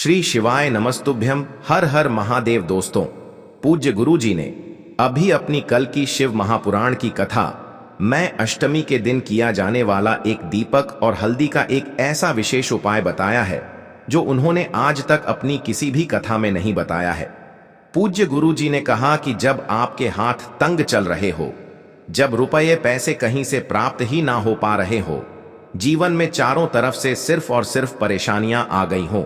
श्री शिवाय नमस्तुभ्यम। हर हर महादेव। दोस्तों, पूज्य गुरु जी ने अभी अपनी कल की शिव महापुराण की कथा मैं अष्टमी के दिन किया जाने वाला एक दीपक और हल्दी का एक ऐसा विशेष उपाय बताया है जो उन्होंने आज तक अपनी किसी भी कथा में नहीं बताया है। पूज्य गुरु जी ने कहा कि जब आपके हाथ तंग चल रहे हो, जब रुपये पैसे कहीं से प्राप्त ही ना हो पा रहे हो, जीवन में चारों तरफ से सिर्फ और सिर्फ परेशानियां आ गई हो,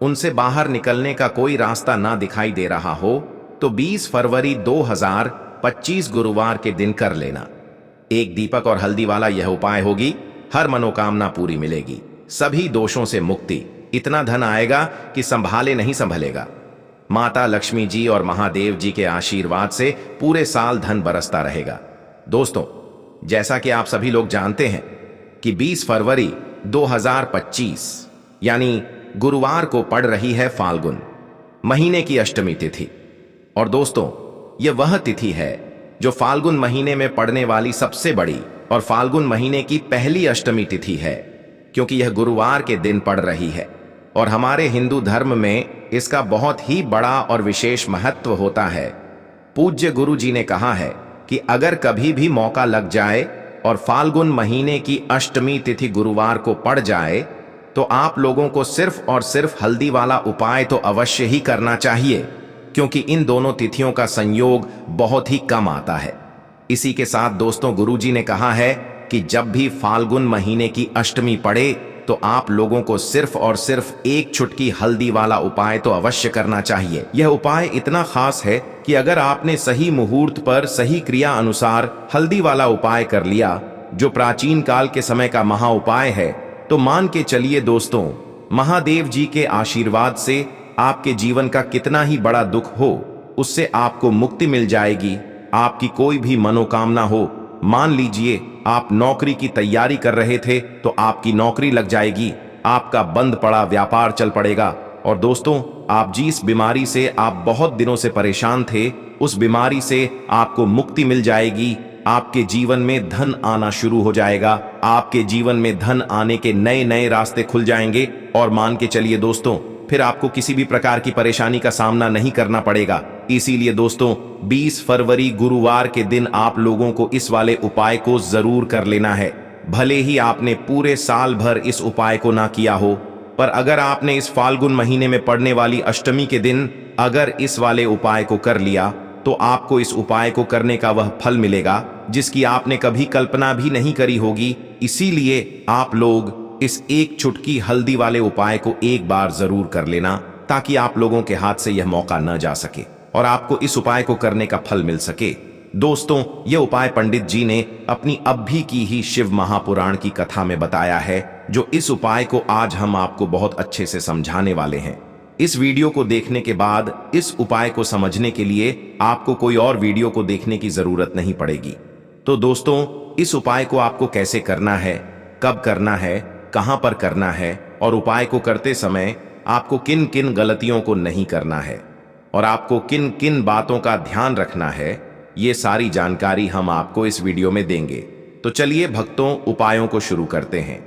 उनसे बाहर निकलने का कोई रास्ता ना दिखाई दे रहा हो, तो 20 फरवरी 2025 गुरुवार के दिन कर लेना। एक दीपक और हल्दी वाला यह उपाय होगी, हर मनोकामना पूरी मिलेगी, सभी दोषों से मुक्ति, इतना धन आएगा कि संभाले नहीं संभलेगा। माता लक्ष्मी जी और महादेव जी के आशीर्वाद से पूरे साल धन बरसता रहेगा। दोस्तों, जैसा कि आप सभी लोग जानते हैं कि 20 फरवरी 2025 यानी गुरुवार को पड़ रही है फाल्गुन महीने की अष्टमी तिथि। और दोस्तों, यह वह तिथि है जो फाल्गुन महीने में पड़ने वाली सबसे बड़ी और फाल्गुन महीने की पहली अष्टमी तिथि है, क्योंकि यह गुरुवार के दिन पड़ रही है। और हमारे हिंदू धर्म में इसका बहुत ही बड़ा और विशेष महत्व होता है। पूज्य गुरु जी ने कहा है कि अगर कभी भी मौका लग जाए और फाल्गुन महीने की अष्टमी तिथि गुरुवार को पड़ जाए, तो आप लोगों को सिर्फ और सिर्फ हल्दी वाला उपाय तो अवश्य ही करना चाहिए, क्योंकि इन दोनों तिथियों का संयोग बहुत ही कम आता है। इसी के साथ दोस्तों, गुरुजी ने कहा है कि जब भी फाल्गुन महीने की अष्टमी पड़े तो आप लोगों को सिर्फ और सिर्फ एक चुटकी हल्दी वाला उपाय तो अवश्य करना चाहिए। यह उपाय इतना खास है कि अगर आपने सही मुहूर्त पर सही क्रिया अनुसार हल्दी वाला उपाय कर लिया, जो प्राचीन काल के समय का महा उपाय है, तो मान के चलिए दोस्तों, महादेव जी के आशीर्वाद से आपके जीवन का कितना ही बड़ा दुख हो, उससे आपको मुक्ति मिल जाएगी। आपकी कोई भी मनोकामना हो, मान लीजिए आप नौकरी की तैयारी कर रहे थे तो आपकी नौकरी लग जाएगी, आपका बंद पड़ा व्यापार चल पड़ेगा। और दोस्तों, आप जिस बीमारी से आप बहुत दिनों से परेशान थे, उस बीमारी से आपको मुक्ति मिल जाएगी। आपके जीवन में धन आना शुरू हो जाएगा, आपके जीवन में धन आने के नए नए रास्ते खुल जाएंगे। और मान के चलिए दोस्तों, फिर आपको किसी भी प्रकार की परेशानी का सामना नहीं करना पड़ेगा। इसीलिए दोस्तों, 20 फरवरी गुरुवार के दिन आप लोगों को इस वाले उपाय को जरूर कर लेना है। भले ही आपने पूरे साल भर इस उपाय को ना किया हो, पर अगर आपने इस फाल्गुन महीने में पड़ने वाली अष्टमी के दिन अगर इस वाले उपाय को कर लिया, तो आपको इस उपाय को करने का वह फल मिलेगा जिसकी आपने कभी कल्पना भी नहीं करी होगी। इसीलिए आप लोग इस एक चुटकी हल्दी वाले उपाय को एक बार जरूर कर लेना, ताकि आप लोगों के हाथ से यह मौका न जा सके और आपको इस उपाय को करने का फल मिल सके। दोस्तों, यह उपाय पंडित जी ने अपनी अभी की ही शिव महापुराण की कथा में बताया है, जो इस उपाय को आज हम आपको बहुत अच्छे से समझाने वाले हैं। इस वीडियो को देखने के बाद इस उपाय को समझने के लिए आपको कोई और वीडियो को देखने की जरूरत नहीं पड़ेगी। तो दोस्तों, इस उपाय को आपको कैसे करना है, कब करना है, कहां पर करना है, और उपाय को करते समय आपको किन किन गलतियों को नहीं करना है और आपको किन किन बातों का ध्यान रखना है, ये सारी जानकारी हम आपको इस वीडियो में देंगे। तो चलिए भक्तों, उपायों को शुरू करते हैं।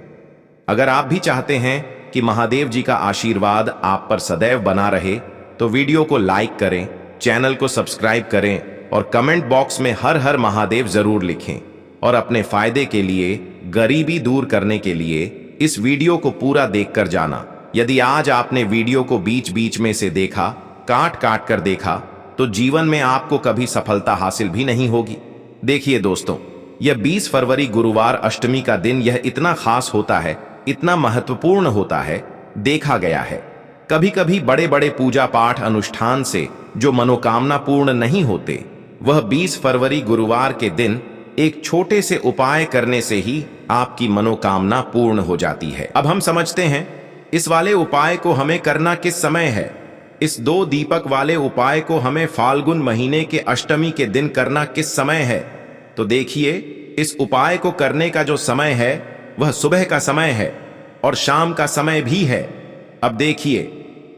अगर आप भी चाहते हैं कि महादेव जी का आशीर्वाद आप पर सदैव बना रहे, तो वीडियो को लाइक करें, चैनल को सब्सक्राइब करें और कमेंट बॉक्स में हर हर महादेव जरूर लिखें। और अपने फायदे के लिए, गरीबी दूर करने के लिए इस वीडियो को पूरा देखकर जाना। यदि आज आपने वीडियो को बीच बीच में से देखा, काट काट कर देखा, तो जीवन में आपको कभी सफलता हासिल भी नहीं होगी। देखिए दोस्तों, यह 20 फरवरी गुरुवार अष्टमी का दिन यह इतना खास होता है, इतना महत्वपूर्ण होता है। देखा गया है कभी कभी बड़े बड़े पूजा पाठ अनुष्ठान से जो मनोकामना पूर्ण नहीं होते, वह 20 फरवरी गुरुवार के दिन एक छोटे से उपाय करने से ही आपकी मनोकामना पूर्ण हो जाती है। अब हम समझते हैं इस वाले उपाय को हमें करना किस समय है। इस 2 दीपक वाले उपाय को हमें फाल्गुन महीने के अष्टमी के दिन करना किस समय है। तो देखिए, इस उपाय को करने का जो समय है वह सुबह का समय है और शाम का समय भी है। अब देखिए,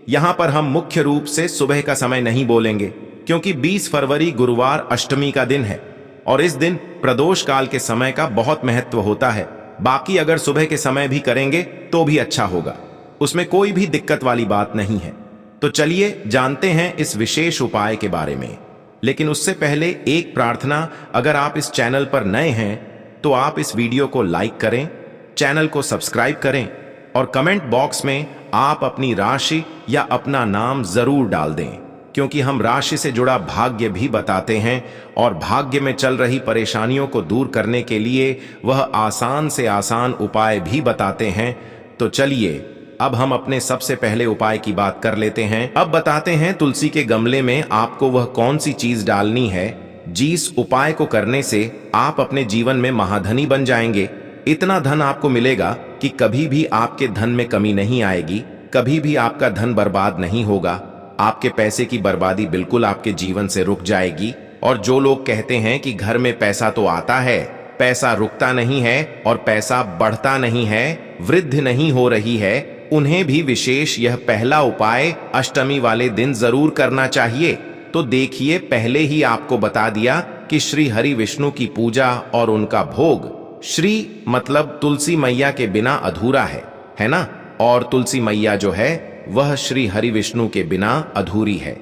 यहां पर हम मुख्य रूप से सुबह का समय नहीं बोलेंगे, क्योंकि 20 फरवरी गुरुवार अष्टमी का दिन है और इस दिन प्रदोष काल के समय का बहुत महत्व होता है। बाकी अगर सुबह के समय भी करेंगे तो भी अच्छा होगा। उसमें कोई भी दिक्कत वाली बात नहीं है। तो चलिए जानते हैं इस विशेष उपाय के बारे में। लेकिन उससे पहले एक प्रार्थना, अगर आप इस चैनल पर नए हैं तो आप इस वीडियो को लाइक करें, चैनल को सब्सक्राइब करें और कमेंट बॉक्स में आप अपनी राशि या अपना नाम जरूर डाल दें, क्योंकि हम राशि से जुड़ा भाग्य भी बताते हैं और भाग्य में चल रही परेशानियों को दूर करने के लिए वह आसान से आसान उपाय भी बताते हैं। तो चलिए अब हम अपने सबसे पहले उपाय की बात कर लेते हैं। अब बताते हैं तुलसी के गमले में आपको वह कौन सी चीज डालनी है जिस उपाय को करने से आप अपने जीवन में महाधनी बन जाएंगे। इतना धन आपको मिलेगा कि कभी भी आपके धन में कमी नहीं आएगी, कभी भी आपका धन बर्बाद नहीं होगा। आपके पैसे की बर्बादी बिल्कुल आपके जीवन से रुक जाएगी। और जो लोग कहते हैं कि घर में पैसा तो आता है, पैसा रुकता नहीं है और पैसा बढ़ता नहीं है, वृद्धि नहीं हो रही है, उन्हें भी विशेष यह पहला उपाय अष्टमी वाले दिन जरूर करना चाहिए। तो देखिए, पहले ही आपको बता दिया कि श्री हरि विष्णु की पूजा और उनका भोग, श्री मतलब तुलसी मैया के बिना अधूरा है ना? और तुलसी मैया जो है वह श्री हरि विष्णु के बिना अधूरी है।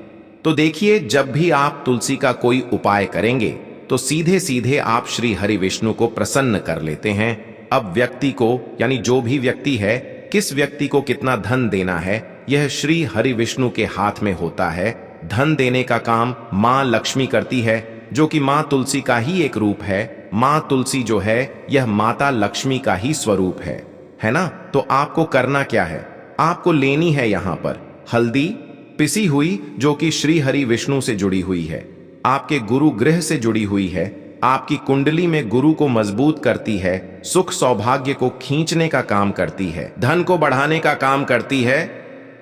तो देखिए, जब भी आप तुलसी का कोई उपाय करेंगे तो सीधे सीधे आप श्री हरि विष्णु को प्रसन्न कर लेते हैं। अब व्यक्ति को, यानी जो भी व्यक्ति है, किस व्यक्ति को कितना धन देना है, यह श्री हरि विष्णु के हाथ में होता है। धन देने का काम मां लक्ष्मी करती है, जो कि मां तुलसी का ही एक रूप है। मां तुलसी जो है यह माता लक्ष्मी का ही स्वरूप है ना? तो आपको करना क्या है? आपको लेनी है यहां पर हल्दी पिसी हुई, जो कि श्री हरि विष्णु से जुड़ी हुई है, आपके गुरु ग्रह से जुड़ी हुई है, आपकी कुंडली में गुरु को मजबूत करती है, सुख सौभाग्य को खींचने का काम करती है, धन को बढ़ाने का काम करती है।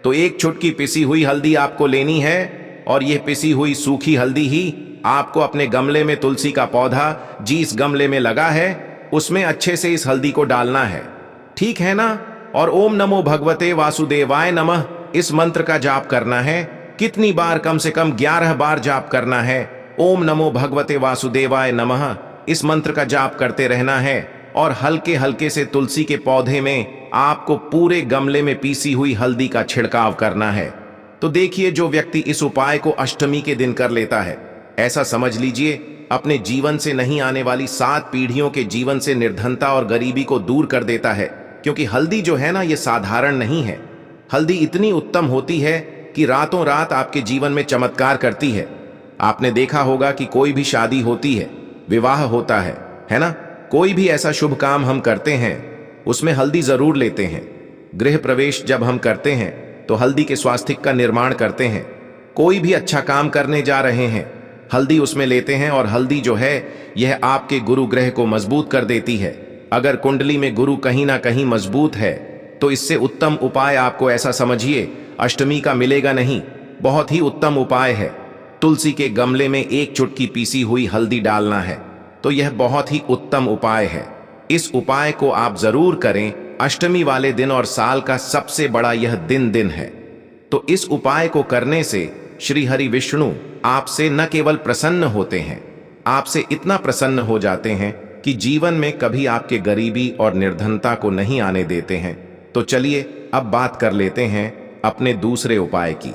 तो एक चुटकी पिसी हुई हल्दी आपको लेनी है और यह पिसी हुई सूखी हल्दी ही आपको अपने गमले में, तुलसी का पौधा जिस गमले में लगा है उसमें अच्छे से इस हल्दी को डालना है, ठीक है ना? और ओम नमो भगवते वासुदेवाय नमः इस मंत्र का जाप करना है। कितनी बार? कम से कम 11 बार जाप करना है। ओम नमो भगवते वासुदेवाय नमः इस मंत्र का जाप करते रहना है और हल्के हल्के से तुलसी के पौधे में आपको पूरे गमले में पीसी हुई हल्दी का छिड़काव करना है। तो देखिए, जो व्यक्ति इस उपाय को अष्टमी के दिन कर लेता है, ऐसा समझ लीजिए अपने जीवन से नहीं आने वाली 7 पीढ़ियों के जीवन से निर्धनता और गरीबी को दूर कर देता है। क्योंकि हल्दी जो है ना, ये साधारण नहीं है। हल्दी इतनी उत्तम होती है कि रातों रात आपके जीवन में चमत्कार करती है। आपने देखा होगा कि कोई भी शादी होती है, विवाह होता है ना? कोई भी ऐसा शुभ काम हम करते हैं उसमें हल्दी जरूर लेते हैं। गृह प्रवेश जब हम करते हैं तो हल्दी के स्वास्तिक का निर्माण करते हैं। कोई भी अच्छा काम करने जा रहे हैं, हल्दी उसमें लेते हैं। और हल्दी जो है यह आपके गुरु ग्रह को मजबूत कर देती है। अगर कुंडली में गुरु कहीं ना कहीं मजबूत है तो इससे उत्तम उपाय आपको, ऐसा समझिए, अष्टमी का मिलेगा नहीं। बहुत ही उत्तम उपाय है। तुलसी के गमले में एक चुटकी पीसी हुई हल्दी डालना है। तो यह बहुत ही उत्तम उपाय है। इस उपाय को आप जरूर करें अष्टमी वाले दिन, और साल का सबसे बड़ा यह दिन है। तो इस उपाय को करने से श्री हरि विष्णु आपसे न केवल प्रसन्न होते हैं, आपसे इतना प्रसन्न हो जाते हैं कि जीवन में कभी आपके गरीबी और निर्धनता को नहीं आने देते हैं। तो चलिए अब बात कर लेते हैं अपने दूसरे उपाय की,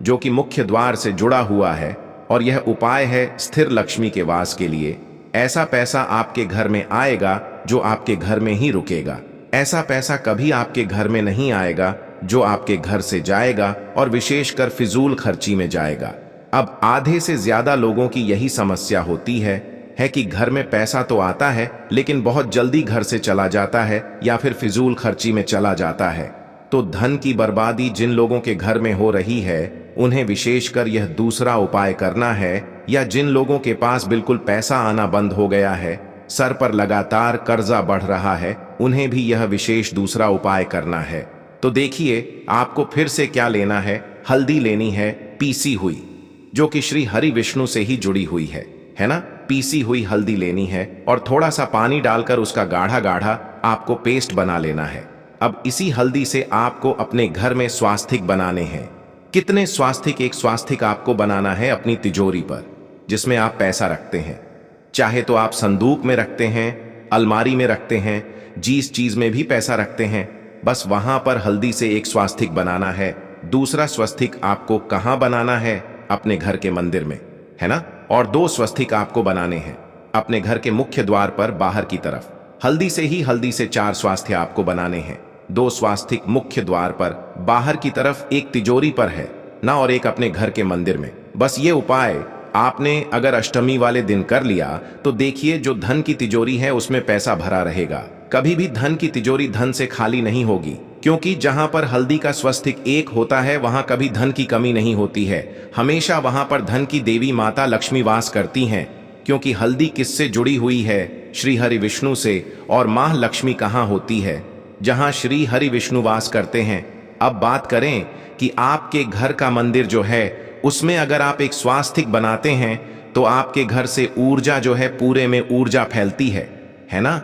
जो कि मुख्य द्वार से जुड़ा हुआ है। और यह उपाय है स्थिर लक्ष्मी के वास के लिए। ऐसा पैसा आपके घर में आएगा जो आपके घर में ही रुकेगा। ऐसा पैसा कभी आपके घर में नहीं आएगा जो आपके घर से जाएगा और विशेषकर फिजूल खर्ची में जाएगा। अब आधे से ज्यादा लोगों की यही समस्या होती है कि घर में पैसा तो आता है लेकिन बहुत जल्दी घर से चला जाता है या फिर फिजूल खर्ची में चला जाता है। तो धन की बर्बादी जिन लोगों के घर में हो रही है उन्हें विशेषकर यह दूसरा उपाय करना है। या जिन लोगों के पास बिल्कुल पैसा आना बंद हो गया है, सर पर लगातार कर्जा बढ़ रहा है, उन्हें भी यह विशेष दूसरा उपाय करना है। तो देखिए आपको फिर से क्या लेना है, हल्दी लेनी है पीसी हुई, जो कि श्री हरि विष्णु से ही जुड़ी हुई है ना? पीसी हुई हल्दी लेनी है और थोड़ा सा पानी डालकर उसका गाढ़ा गाढ़ा आपको पेस्ट बना लेना है। अब इसी हल्दी से आपको अपने घर में स्वास्तिक बनाने हैं। कितने स्वास्तिक? एक स्वास्तिक आपको बनाना है अपनी तिजोरी पर, जिसमें आप पैसा रखते हैं। चाहे तो आप संदूक में रखते हैं, अलमारी में रखते हैं, जिस चीज में भी पैसा रखते हैं, बस वहां पर हल्दी से एक स्वास्तिक बनाना है। दूसरा स्वस्तिक आपको कहां बनाना है? अपने घर के मंदिर में, है ना। और 2 स्वस्तिक आपको बनाने हैं अपने घर के मुख्य द्वार पर बाहर की तरफ। हल्दी से 4 स्वास्तिक आपको बनाने हैं। 2 स्वास्तिक मुख्य द्वार पर बाहर की तरफ, एक तिजोरी पर है ना, और एक अपने घर के मंदिर में। बस ये उपाय आपने अगर अष्टमी वाले दिन कर लिया तो देखिए, जो धन की तिजोरी है उसमें पैसा भरा रहेगा। कभी भी धन की तिजोरी धन से खाली नहीं होगी, क्योंकि जहां पर हल्दी का स्वस्तिक एक होता है वहां कभी धन की कमी नहीं होती है। हमेशा वहां पर धन की देवी माता लक्ष्मी वास करती हैं, क्योंकि हल्दी किससे जुड़ी हुई है? श्री हरि विष्णु से। और मां लक्ष्मी कहां होती है? जहां श्री हरि विष्णु वास करते हैं। अब बात करें कि आपके घर का मंदिर जो है उसमें अगर आप एक स्वास्तिक बनाते हैं तो आपके घर से ऊर्जा जो है, पूरे में ऊर्जा फैलती है ना।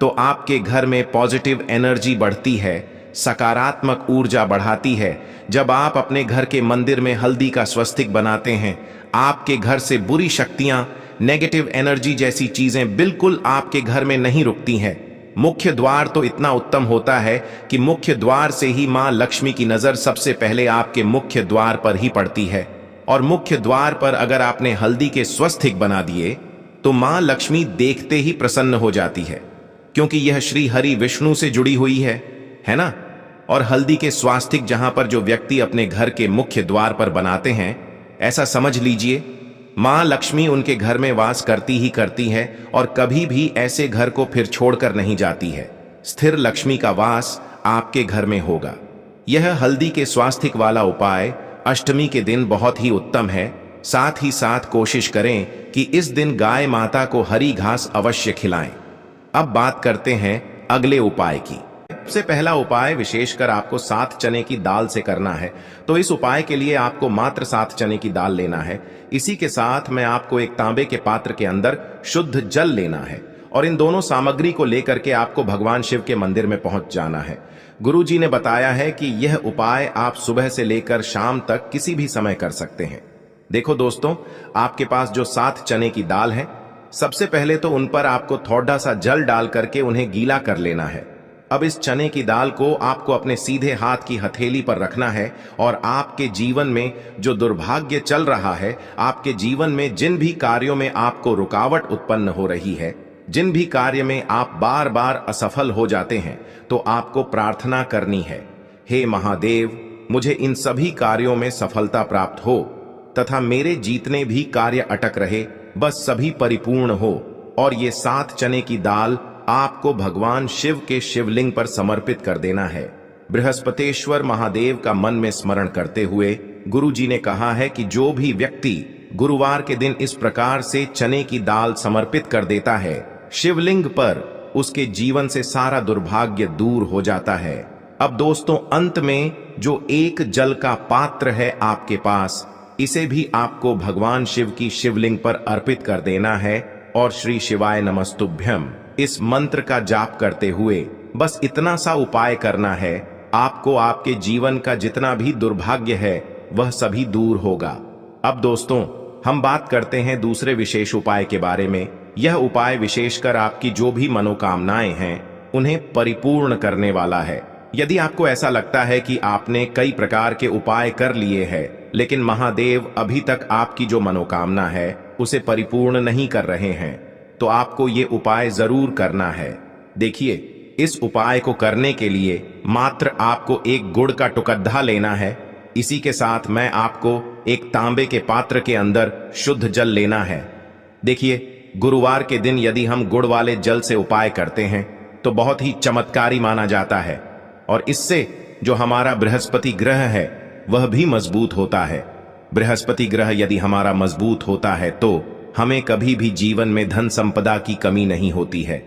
तो आपके घर में पॉजिटिव एनर्जी बढ़ती है, सकारात्मक ऊर्जा बढ़ाती है। जब आप अपने घर के मंदिर में हल्दी का स्वस्तिक बनाते हैं, आपके घर से बुरी शक्तियां, नेगेटिव एनर्जी जैसी चीजें बिल्कुल आपके घर में नहीं रुकती हैं। मुख्य द्वार तो इतना उत्तम होता है कि मुख्य द्वार से ही मां लक्ष्मी की नजर सबसे पहले आपके मुख्य द्वार पर ही पड़ती है। और मुख्य द्वार पर अगर आपने हल्दी के स्वस्तिक बना दिए तो मां लक्ष्मी देखते ही प्रसन्न हो जाती है, क्योंकि यह श्री हरि विष्णु से जुड़ी हुई है ना। और हल्दी के स्वास्तिक जहां पर जो व्यक्ति अपने घर के मुख्य द्वार पर बनाते हैं, ऐसा समझ लीजिए मां लक्ष्मी उनके घर में वास करती ही करती है, और कभी भी ऐसे घर को फिर छोड़कर नहीं जाती है। स्थिर लक्ष्मी का वास आपके घर में होगा। यह हल्दी के स्वास्तिक वाला उपाय अष्टमी के दिन बहुत ही उत्तम है। साथ ही साथ कोशिश करें कि इस दिन गाय माता को हरी घास अवश्य खिलाएं। अब बात करते हैं अगले उपाय की। सबसे पहला उपाय विशेषकर आपको 7 चने की दाल से करना है। तो इस उपाय के लिए आपको मात्र 7 चने की दाल लेना है। इसी के साथ मैं आपको एक तांबे के पात्र के अंदर शुद्ध जल लेना है, और इन दोनों सामग्री को लेकर के आपको भगवान शिव के मंदिर में पहुंच जाना है। गुरु जी ने बताया है कि यह उपाय आप सुबह से लेकर शाम तक किसी भी समय कर सकते हैं। देखो दोस्तों, आपके पास जो 7 चने की दाल है, सबसे पहले तो उन पर आपको थोड़ा सा जल डाल करके उन्हें गीला कर लेना है। अब इस चने की दाल को आपको अपने सीधे हाथ की हथेली पर रखना है, और आपके जीवन में जो दुर्भाग्य चल रहा है, आपके जीवन में जिन भी कार्यों में आपको रुकावट उत्पन्न हो रही है, जिन भी कार्य में आप बार बार असफल हो जाते हैं, तो आपको प्रार्थना करनी है, हे महादेव, मुझे इन सभी कार्यों में सफलता प्राप्त हो, तथा मेरे जीतने भी कार्य अटक रहे, बस सभी परिपूर्ण हो। और ये 7 चने की दाल आपको भगवान शिव के शिवलिंग पर समर्पित कर देना है। बृहस्पतेश्वर महादेव का मन में स्मरण करते हुए गुरु जी ने कहा है कि जो भी व्यक्ति गुरुवार के दिन इस प्रकार से चने की दाल समर्पित कर देता है शिवलिंग पर, उसके जीवन से सारा दुर्भाग्य दूर हो जाता है। अब दोस्तों, अंत में जो एक जल का पात्र है आपके पास, इसे भी आपको भगवान शिव की शिवलिंग पर अर्पित कर देना है, और श्री शिवाय नमस्तुभ्यम इस मंत्र का जाप करते हुए बस इतना सा उपाय करना है। आपको आपके जीवन का जितना भी दुर्भाग्य है वह सभी दूर होगा। अब दोस्तों, हम बात करते हैं दूसरे विशेष उपाय के बारे में। यह उपाय विशेषकर आपकी जो भी मनोकामनाएं हैं उन्हें परिपूर्ण करने वाला है। यदि आपको ऐसा लगता है कि आपने कई प्रकार के उपाय कर लिए हैं, लेकिन महादेव अभी तक आपकी जो मनोकामना है उसे परिपूर्ण नहीं कर रहे हैं, तो आपको ये उपाय जरूर करना है। देखिए, इस उपाय को करने के लिए मात्र आपको एक गुड़ का टुकड़ा लेना है। इसी के साथ मैं आपको एक तांबे के पात्र के अंदर शुद्ध जल लेना है। देखिए, गुरुवार के दिन यदि हम गुड़ वाले जल से उपाय करते हैं तो बहुत ही चमत्कारी माना जाता है, और इससे जो हमारा बृहस्पति ग्रह है वह भी मजबूत होता है। बृहस्पति ग्रह यदि हमारा मजबूत होता है तो हमें कभी भी जीवन में धन संपदा की कमी नहीं होती है।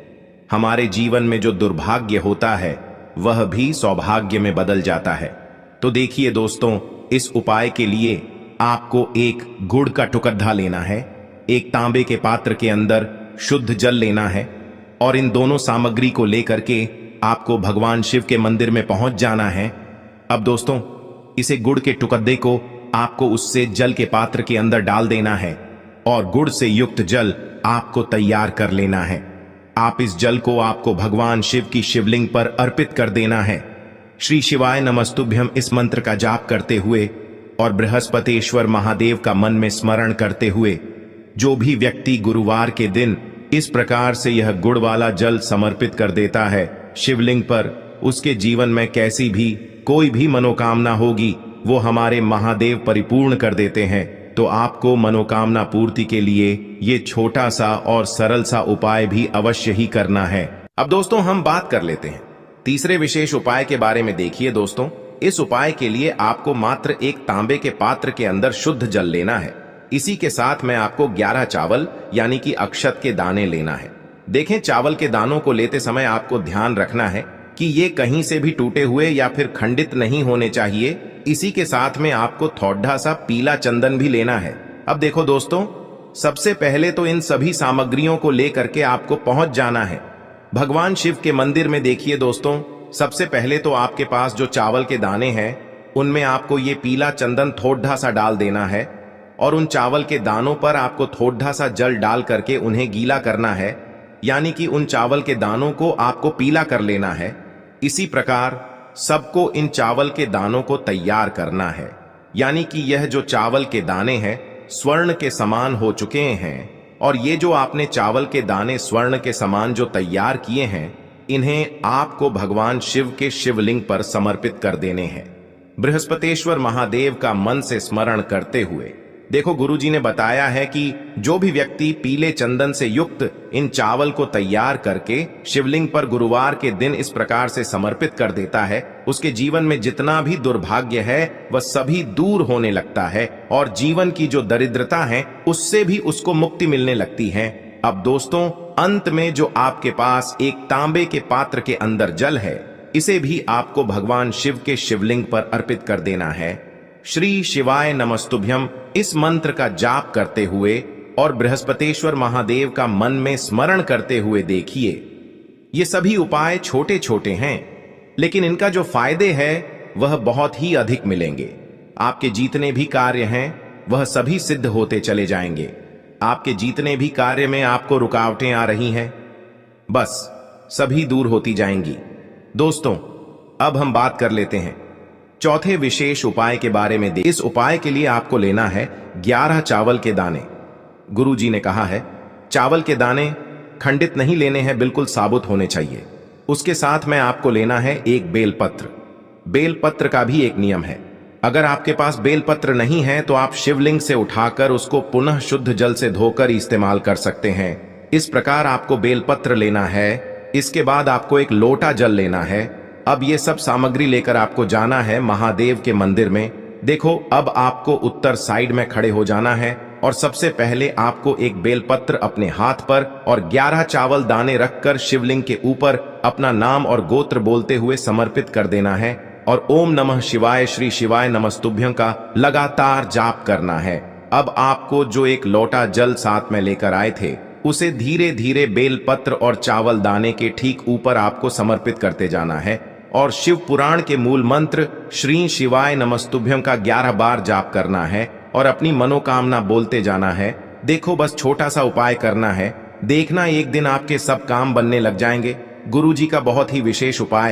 हमारे जीवन में जो दुर्भाग्य होता है वह भी सौभाग्य में बदल जाता है। तो देखिए दोस्तों, इस उपाय के लिए आपको एक गुड़ का टुकड़ा लेना है, एक तांबे के पात्र के अंदर शुद्ध जल लेना है, और इन दोनों सामग्री को लेकर के आपको भगवान शिव के मंदिर में पहुंच जाना है। अब दोस्तों, इसे गुड़ के टुकड़े को आपको उससे जल के पात्र के अंदर डाल देना है, और गुड़ से युक्त जल आपको तैयार कर लेना है। आप इस जल को आपको भगवान शिव की शिवलिंग पर अर्पित कर देना है। श्री शिवाय नमस्तुभ्यम इस मंत्र का जाप करते हुए और बृहस्पतेश्वर महादेव का मन में स्मरण करते हुए जो भी व्यक्ति गुरुवार के दिन इस प्रकार से यह गुड़ वाला जल समर्पित कर देता है शिवलिंग पर, उसके जीवन में कैसी भी कोई भी मनोकामना होगी वो हमारे महादेव परिपूर्ण कर देते हैं। तो आपको मनोकामना पूर्ति के लिए ये छोटा सा और सरल सा उपाय भी अवश्य ही करना है। अब दोस्तों हम बात कर लेते हैं तीसरे विशेष उपाय के बारे में। देखिए दोस्तों, इस उपाय के लिए आपको मात्र एक तांबे के पात्र के अंदर शुद्ध जल लेना है। इसी के साथ में आपको 11 चावल यानी कि अक्षत के दाने लेना है। देखें, चावल के दानों को लेते समय आपको ध्यान रखना है कि ये कहीं से भी टूटे हुए या फिर खंडित नहीं होने चाहिए। इसी के साथ में आपको थोड़ा सा पीला चंदन भी लेना है। अब देखो दोस्तों, सबसे पहले तो इन सभी सामग्रियों को लेकर के आपको पहुंच जाना है भगवान शिव के मंदिर में। देखिए दोस्तों, सबसे पहले तो आपके पास जो चावल के दाने हैं उनमें आपको ये पीला चंदन थोड़ा सा डाल देना है और उन चावल के दानों पर आपको थोड़ा सा जल डाल करके उन्हें गीला करना है, यानी कि उन चावल के दानों को आपको पीला कर लेना है। इसी प्रकार सबको इन चावल के दानों को तैयार करना है, यानी कि यह जो चावल के दाने हैं स्वर्ण के समान हो चुके हैं। और ये जो आपने चावल के दाने स्वर्ण के समान जो तैयार किए हैं, इन्हें आपको भगवान शिव के शिवलिंग पर समर्पित कर देने हैं बृहस्पतेश्वर महादेव का मन से स्मरण करते हुए। देखो, गुरुजी ने बताया है कि जो भी व्यक्ति पीले चंदन से युक्त इन चावल को तैयार करके शिवलिंग पर गुरुवार के दिन इस प्रकार से समर्पित कर देता है, उसके जीवन में जितना भी दुर्भाग्य है वह सभी दूर होने लगता है और जीवन की जो दरिद्रता है उससे भी उसको मुक्ति मिलने लगती है। अब दोस्तों, अंत में जो आपके पास एक तांबे के पात्र के अंदर जल है, इसे भी आपको भगवान शिव के शिवलिंग पर अर्पित कर देना है। श्री शिवाय नमस्तुभ्यम इस मंत्र का जाप करते हुए और बृहस्पतेश्वर महादेव का मन में स्मरण करते हुए देखिए, ये सभी उपाय छोटे छोटे हैं लेकिन इनका जो फायदे हैं वह बहुत ही अधिक मिलेंगे। आपके जितने भी कार्य हैं वह सभी सिद्ध होते चले जाएंगे। आपके जितने भी कार्य में आपको रुकावटें आ रही हैं बस सभी दूर होती जाएंगी। दोस्तों, अब हम बात कर लेते हैं चौथे विशेष उपाय के बारे में। इस उपाय के लिए आपको लेना है 11 चावल के दाने। गुरुजी ने कहा है चावल के दाने खंडित नहीं लेने हैं, बिल्कुल साबुत होने चाहिए। उसके साथ में आपको लेना है एक बेलपत्र। बेलपत्र का भी एक नियम है, अगर आपके पास बेलपत्र नहीं है तो आप शिवलिंग से उठाकर उसको पुनः शुद्ध जल से धोकर इस्तेमाल कर सकते हैं। इस प्रकार आपको बेलपत्र लेना है। इसके बाद आपको एक लोटा जल लेना है। अब ये सब सामग्री लेकर आपको जाना है महादेव के मंदिर में। देखो, अब आपको उत्तर साइड में खड़े हो जाना है और सबसे पहले आपको एक बेलपत्र अपने हाथ पर और 11 चावल दाने रखकर शिवलिंग के ऊपर अपना नाम और गोत्र बोलते हुए समर्पित कर देना है और ओम नमः शिवाय श्री शिवाय नमस्तुभ्यं का लगातार जाप करना है। अब आपको जो एक लोटा जल साथ में लेकर आए थे उसे धीरे धीरे बेलपत्र और चावल दाने के ठीक ऊपर आपको समर्पित करते जाना है और शिव पुराण के मूल मंत्र श्री शिवाय नमस्तुभ्यं का 11 बार जाप करना है और अपनी मनोकामना बोलते जाना है। देखो, बस छोटा सा उपाय करना है, देखना एक दिन आपके सब काम बनने लग जाएंगे। गुरुजी का बहुत ही विशेष उपाय है।